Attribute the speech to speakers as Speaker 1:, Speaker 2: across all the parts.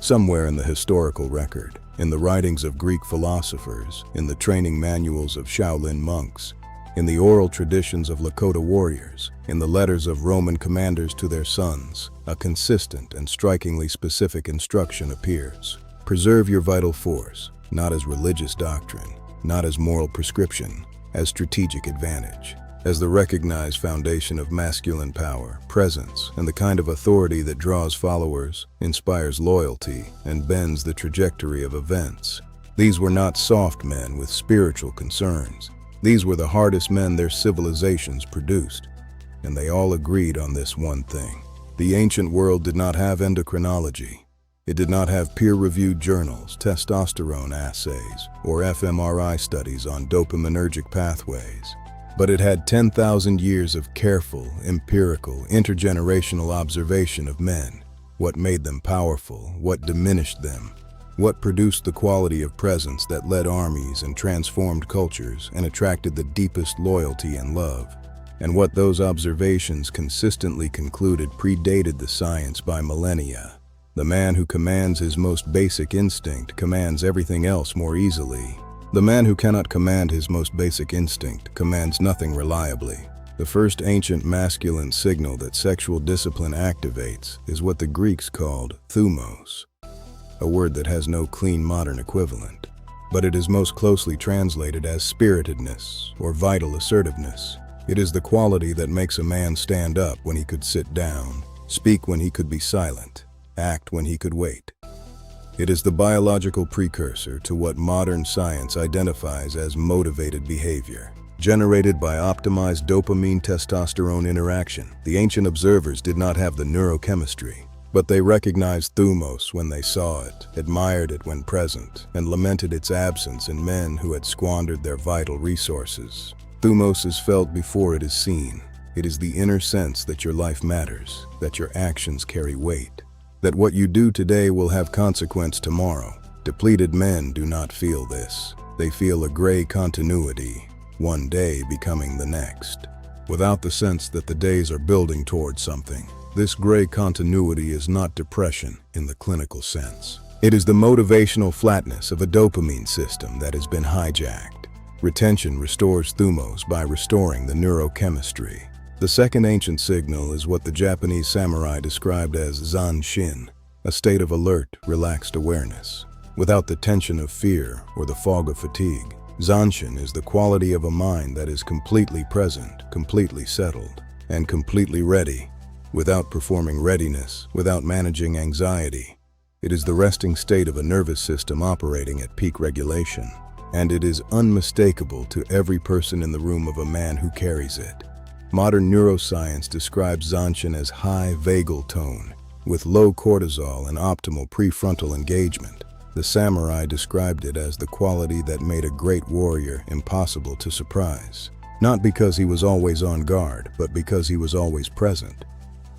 Speaker 1: Somewhere in the historical record, in the writings of Greek philosophers, in the training manuals of Shaolin monks, in the oral traditions of Lakota warriors, in the letters of Roman commanders to their sons, a consistent and strikingly specific instruction appears. Preserve your vital force, not as religious doctrine, not as moral prescription, as strategic advantage, as the recognized foundation of masculine power, presence, and the kind of authority that draws followers, inspires loyalty, and bends the trajectory of events. These were not soft men with spiritual concerns. These were the hardest men their civilizations produced, and they all agreed on this one thing. The ancient world did not have endocrinology. It did not have peer-reviewed journals, testosterone assays, or fMRI studies on dopaminergic pathways. But it had 10,000 years of careful, empirical, intergenerational observation of men. What made them powerful, what diminished them, what produced the quality of presence that led armies and transformed cultures and attracted the deepest loyalty and love, and what those observations consistently concluded predated the science by millennia. The man who commands his most basic instinct commands everything else more easily. The man who cannot command his most basic instinct commands nothing reliably. The first ancient masculine signal that sexual discipline activates is what the Greeks called thumos, a word that has no clean modern equivalent, but it is most closely translated as spiritedness or vital assertiveness. It is the quality that makes a man stand up when he could sit down, speak when he could be silent, act when he could wait. It is the biological precursor to what modern science identifies as motivated behavior, generated by optimized dopamine-testosterone interaction. The ancient observers did not have the neurochemistry, but they recognized thumos when they saw it, admired it when present, and lamented its absence in men who had squandered their vital resources. Thumos is felt before it is seen. It is the inner sense that your life matters, that your actions carry weight, that what you do today will have consequence tomorrow. Depleted men do not feel this. They feel a gray continuity, one day becoming the next, without the sense that the days are building towards something. This gray continuity is not depression in the clinical sense. It is the motivational flatness of a dopamine system that has been hijacked. Retention restores thumos by restoring the neurochemistry. The second ancient signal is what the Japanese samurai described as zanshin, a state of alert, relaxed awareness, without the tension of fear or the fog of fatigue. Zanshin is the quality of a mind that is completely present, completely settled, and completely ready, without performing readiness, without managing anxiety. It is the resting state of a nervous system operating at peak regulation, and it is unmistakable to every person in the room of a man who carries it. Modern neuroscience describes zanshin as high vagal tone, with low cortisol and optimal prefrontal engagement. The samurai described it as the quality that made a great warrior impossible to surprise, not because he was always on guard, but because he was always present.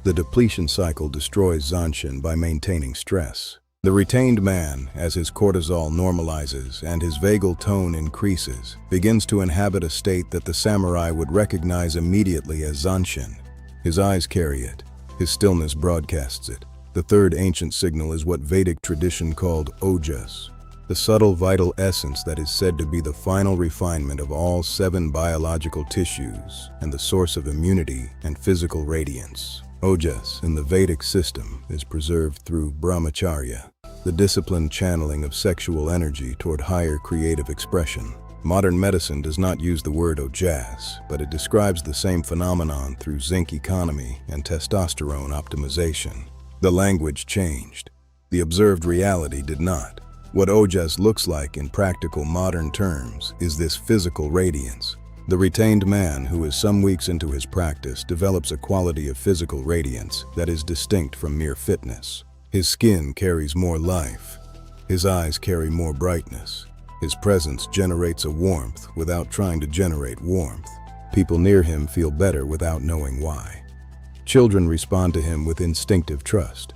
Speaker 1: The depletion cycle destroys zanshin by maintaining stress. The retained man, as his cortisol normalizes and his vagal tone increases, begins to inhabit a state that the samurai would recognize immediately as zanshin. His eyes carry it. His stillness broadcasts it. The third ancient signal is what Vedic tradition called ojas, the subtle vital essence that is said to be the final refinement of all 7 biological tissues and the source of immunity and physical radiance. Ojas in the Vedic system is preserved through brahmacharya, the disciplined channeling of sexual energy toward higher creative expression. Modern medicine does not use the word ojas, but it describes the same phenomenon through zinc economy and testosterone optimization. The language changed. The observed reality did not. What ojas looks like in practical modern terms is this physical radiance. The retained man who is some weeks into his practice develops a quality of physical radiance that is distinct from mere fitness. His skin carries more life. His eyes carry more brightness. His presence generates a warmth without trying to generate warmth. People near him feel better without knowing why. Children respond to him with instinctive trust.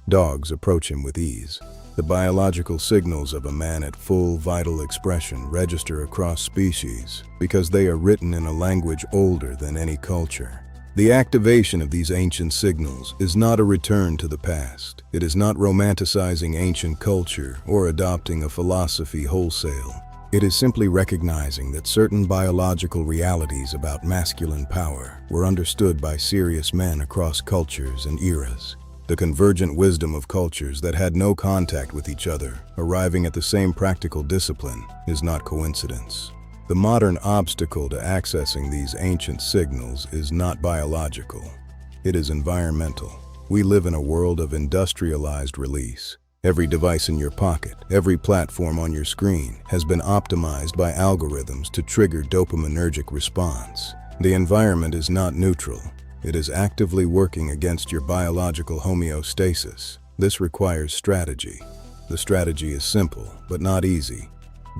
Speaker 1: Dogs approach him with ease. The biological signals of a man at full vital expression register across species because they are written in a language older than any culture. The activation of these ancient signals is not a return to the past. It is not romanticizing ancient culture or adopting a philosophy wholesale. It is simply recognizing that certain biological realities about masculine power were understood by serious men across cultures and eras. The convergent wisdom of cultures that had no contact with each other, arriving at the same practical discipline, is not coincidence. The modern obstacle to accessing these ancient signals is not biological. It is environmental. We live in a world of industrialized release. Every device in your pocket, every platform on your screen has been optimized by algorithms to trigger dopaminergic response. The environment is not neutral. It is actively working against your biological homeostasis. This requires strategy. The strategy is simple, but not easy.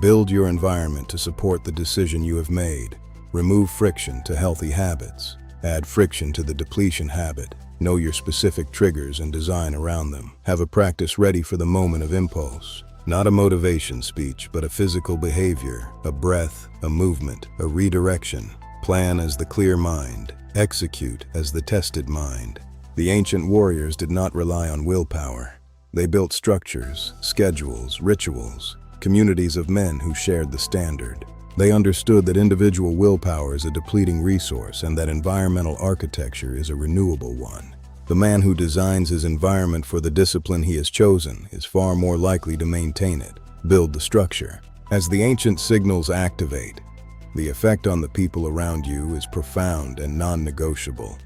Speaker 1: Build your environment to support the decision you have made. Remove friction to healthy habits. Add friction to the depletion habit. Know your specific triggers and design around them. Have a practice ready for the moment of impulse. Not a motivation speech, but a physical behavior, a breath, a movement, a redirection. Plan as the clear mind. Execute as the tested mind. The ancient warriors did not rely on willpower. They built structures, schedules, rituals, communities of men who shared the standard. They understood that individual willpower is a depleting resource and that environmental architecture is a renewable one. The man who designs his environment for the discipline he has chosen is far more likely to maintain it, build the structure. As the ancient signals activate, the effect on the people around you is profound and non-negotiable.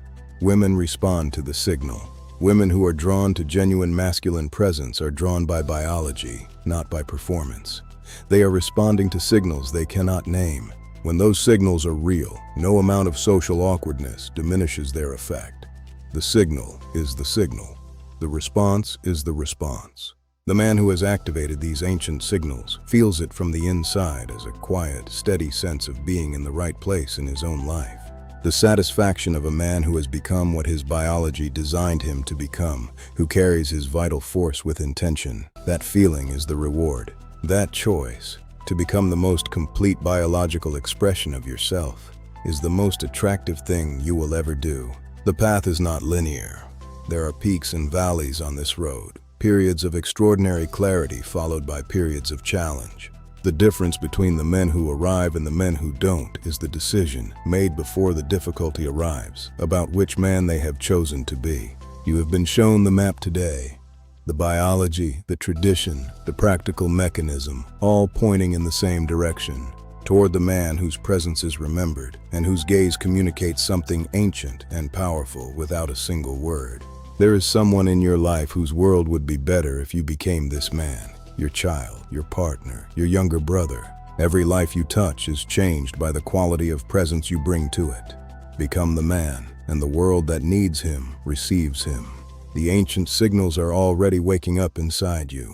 Speaker 1: Women respond to the signal. Women who are drawn to genuine masculine presence are drawn by biology, not by performance. They are responding to signals they cannot name. When those signals are real, no amount of social awkwardness diminishes their effect. The signal is the signal. The response is the response. The man who has activated these ancient signals feels it from the inside as a quiet, steady sense of being in the right place in his own life. The satisfaction of a man who has become what his biology designed him to become, who carries his vital force with intention. That feeling is the reward. That choice, to become the most complete biological expression of yourself, is the most attractive thing you will ever do. The path is not linear. There are peaks and valleys on this road. Periods of extraordinary clarity followed by periods of challenge. The difference between the men who arrive and the men who don't is the decision made before the difficulty arrives about which man they have chosen to be. You have been shown the map today. The biology, the tradition, the practical mechanism, all pointing in the same direction, toward the man whose presence is remembered and whose gaze communicates something ancient and powerful without a single word. There is someone in your life whose world would be better if you became this man. Your child, your partner, your younger brother. Every life you touch is changed by the quality of presence you bring to it. Become the man, and the world that needs him receives him. The ancient signals are already waking up inside you.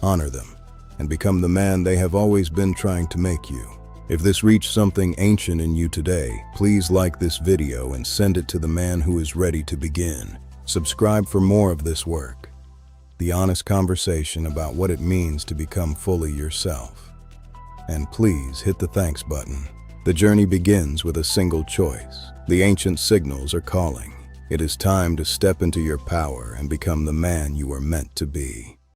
Speaker 1: Honor them, and become the man they have always been trying to make you. If this reached something ancient in you today, please like this video and send it to the man who is ready to begin. Subscribe for more of this work. The honest conversation about what it means to become fully yourself. And please hit the thanks button. The journey begins with a single choice. The ancient signals are calling. It is time to step into your power and become the man you are meant to be.